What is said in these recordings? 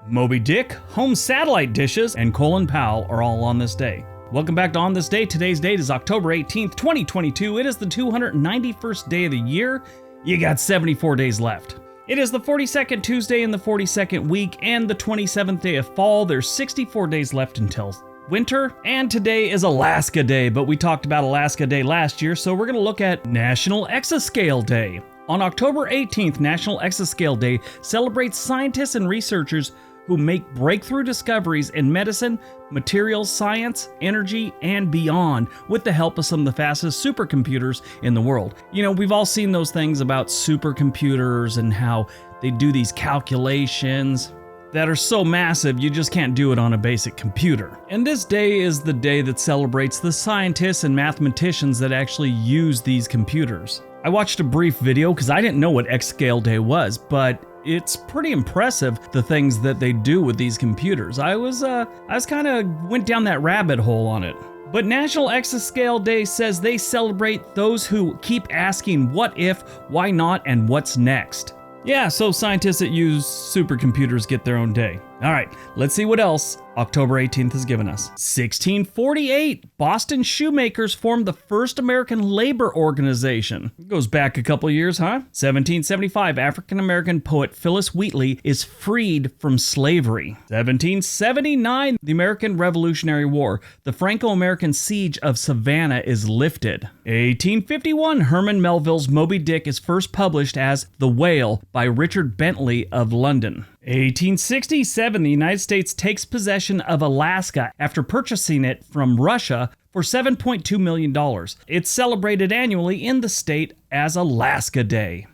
Moby-Dick, home satellite dishes, and Colin Powell are all on this day. Welcome back to On This Day. Today's date is October 18th, 2022. It is the 291st day of the year. You got 74 days left. It is the 42nd Tuesday in the 42nd week and the 27th day of fall. There's 64 days left until winter, and today is Alaska Day, but we talked about Alaska Day last year, so we're going to look at National Exascale Day. On October 18th, National Exascale Day celebrates scientists and researchers who make breakthrough discoveries in medicine, materials science, energy, and beyond with the help of some of the fastest supercomputers in the world. You know, we've all seen those things about supercomputers and how they do these calculations that are so massive you just can't do it on a basic computer. And this day is the day that celebrates the scientists and mathematicians that actually use these computers. I watched a brief video because I didn't know what Exascale Day was, but it's pretty impressive the things that they do with these computers. I was kind of went down that rabbit hole on it. But National Exascale Day says they celebrate those who keep asking what if, why not, and what's next. Yeah, so scientists that use supercomputers get their own day. All right, let's see what else October 18th has given us. 1648, Boston shoemakers formed the first American labor organization. It goes back a couple years, huh? 1775, African-American poet Phyllis Wheatley is freed from slavery. 1779, the American Revolutionary War. The Franco-American siege of Savannah is lifted. 1851, Herman Melville's Moby-Dick is first published as The Whale by Richard Bentley of London. 1867, the United States takes possession of Alaska after purchasing it from Russia for $7.2 million. It's celebrated annually in the state as Alaska Day.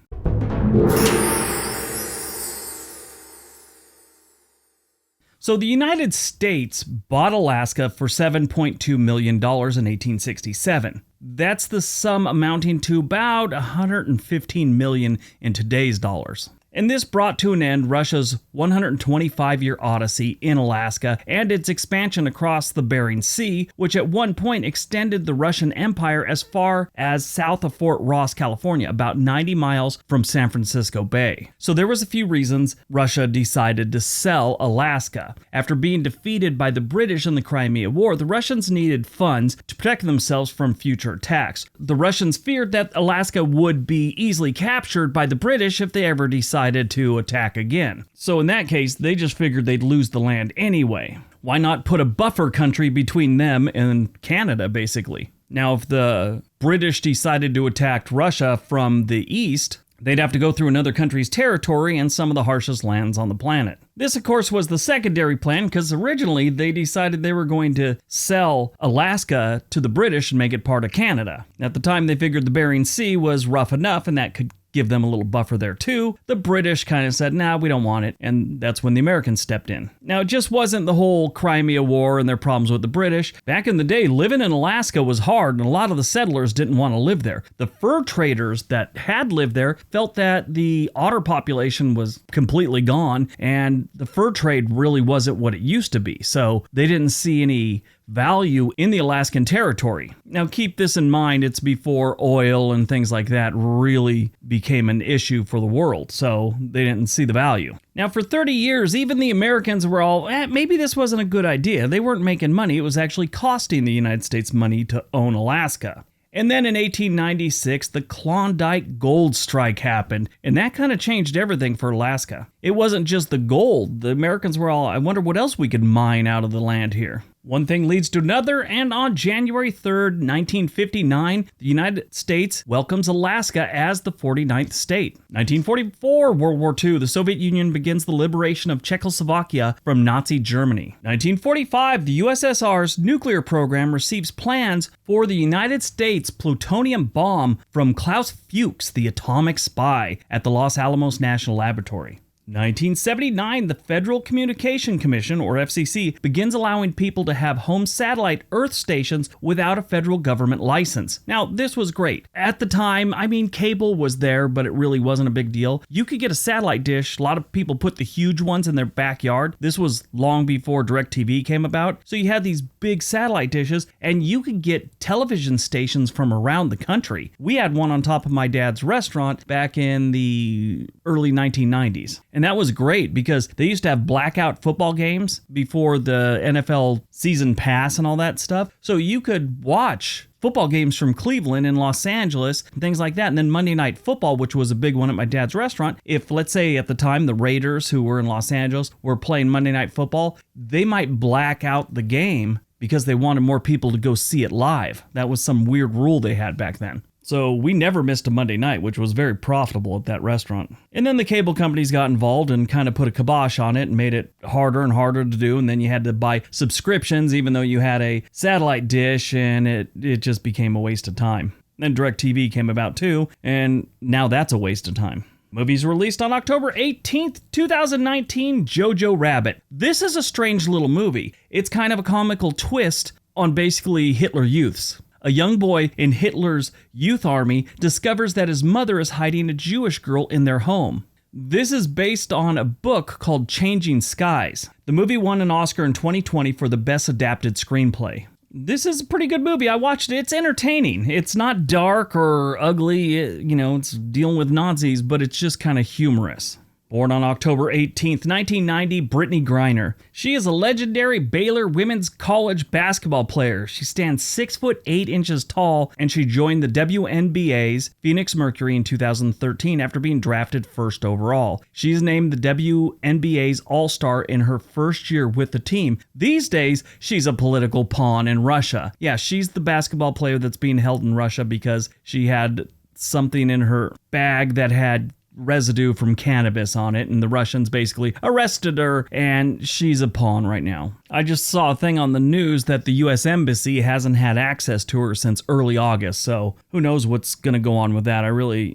So the United States bought Alaska for $7.2 million in 1867. That's the sum amounting to about $115 million in today's dollars. And this brought to an end Russia's 125-year odyssey in Alaska and its expansion across the Bering Sea, which at one point extended the Russian Empire as far as south of Fort Ross, California, about 90 miles from San Francisco Bay. So there was a few reasons Russia decided to sell Alaska. After being defeated by the British in the Crimea War, the Russians needed funds to protect themselves from future attacks. The Russians feared that Alaska would be easily captured by the British if they ever decided to attack again. So in that case, they just figured they'd lose the land anyway. Why not put a buffer country between them and Canada, basically? Now, if the British decided to attack Russia from the east, they'd have to go through another country's territory and some of the harshest lands on the planet. This, of course, was the secondary plan because originally they decided they were going to sell Alaska to the British and make it part of Canada. At the time, they figured the Bering Sea was rough enough and that could give them a little buffer there too. The British kind of said, nah, we don't want it. And that's when the Americans stepped in. Now, it just wasn't the whole Crimea War and their problems with the British. Back in the day, living in Alaska was hard and a lot of the settlers didn't want to live there. The fur traders that had lived there felt that the otter population was completely gone and the fur trade really wasn't what it used to be. So they didn't see any value in the Alaskan territory. Now keep this in mind, it's before oil and things like that really became an issue for the world, so they didn't see the value. Now for 30 years, even the Americans were all, maybe this wasn't a good idea. They weren't making money, it was actually costing the United States money to own Alaska. And then in 1896, the Klondike Gold Strike happened, and that kind of changed everything for Alaska. It wasn't just the gold. The Americans were all, I wonder what else we could mine out of the land here. One thing leads to another, and on January 3rd, 1959, the United States welcomes Alaska as the 49th state. 1944, World War II, the Soviet Union begins the liberation of Czechoslovakia from Nazi Germany. 1945, the USSR's nuclear program receives plans for the United States plutonium bomb from Klaus Fuchs, the atomic spy, at the Los Alamos National Laboratory. 1979, the Federal Communication Commission, or FCC, begins allowing people to have home satellite Earth stations without a federal government license. Now, this was great. At the time, cable was there, but it really wasn't a big deal. You could get a satellite dish. A lot of people put the huge ones in their backyard. This was long before DirecTV came about. So you had these big satellite dishes, and you could get television stations from around the country. We had one on top of my dad's restaurant back in the early 1990s. And that was great because they used to have blackout football games before the NFL season pass and all that stuff. So you could watch football games from Cleveland and Los Angeles and things like that. And then Monday Night Football, which was a big one at my dad's restaurant, if, let's say, at the time, the Raiders, who were in Los Angeles, were playing Monday Night Football, they might black out the game because they wanted more people to go see it live. That was some weird rule they had back then. So we never missed a Monday night, which was very profitable at that restaurant. And then the cable companies got involved and kind of put a kibosh on it and made it harder and harder to do. And then you had to buy subscriptions, even though you had a satellite dish, and it just became a waste of time. Then DirecTV came about too, and now that's a waste of time. Movies released on October 18th, 2019, Jojo Rabbit. This is a strange little movie. It's kind of a comical twist on basically Hitler Youths. A young boy in Hitler's youth army discovers that his mother is hiding a Jewish girl in their home. This is based on a book called Changing Skies. The movie won an Oscar in 2020 for the Best Adapted Screenplay. This is a pretty good movie. I watched it. It's entertaining. It's not dark or ugly. It's dealing with Nazis, but it's just kind of humorous. Born on October 18th, 1990, Brittney Griner. She is a legendary Baylor women's college basketball player. She stands 6 foot 8 inches tall, and she joined the WNBA's Phoenix Mercury in 2013 after being drafted first overall. She's named the WNBA's All-Star in her first year with the team. These days, she's a political pawn in Russia. Yeah, she's the basketball player that's being held in Russia because she had something in her bag that had residue from cannabis on it, and the Russians basically arrested her, and she's a pawn right now. I just saw a thing on the news that the U.S. Embassy hasn't had access to her since early August, so who knows what's going to go on with that. I really,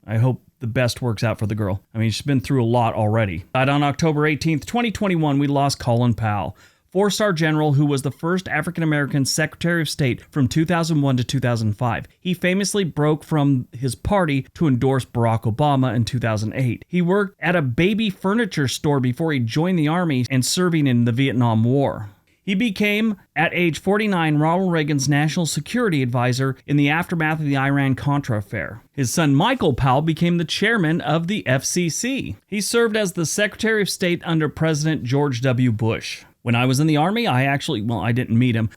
I hope the best works out for the girl. I mean, she's been through a lot already. Died on October 18th, 2021, we lost Colin Powell. 4-star general who was the first African-American Secretary of State from 2001 to 2005. He famously broke from his party to endorse Barack Obama in 2008. He worked at a baby furniture store before he joined the Army and serving in the Vietnam War. He became, at age 49, Ronald Reagan's national security advisor in the aftermath of the Iran-Contra affair. His son Michael Powell became the chairman of the FCC. He served as the Secretary of State under President George W. Bush. When I was in the Army, I didn't meet him.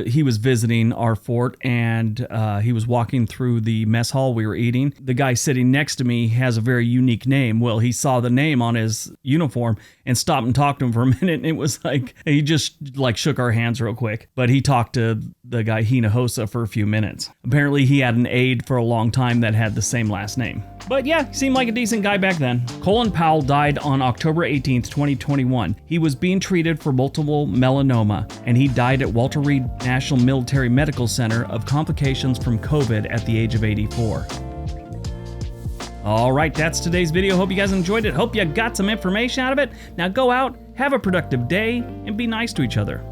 He was visiting our fort, and he was walking through the mess hall we were eating. The guy sitting next to me has a very unique name. Well, he saw the name on his uniform and stopped and talked to him for a minute, and it was like, he just shook our hands real quick. But he talked to the guy Hinojosa for a few minutes. Apparently, he had an aide for a long time that had the same last name. But yeah, he seemed like a decent guy back then. Colin Powell died on October 18th, 2021. He was being treated for multiple melanoma, and he died at Walter Reed National Military Medical Center of complications from COVID at the age of 84. All right, that's today's video. Hope you guys enjoyed it. Hope you got some information out of it. Now go out, have a productive day, and be nice to each other.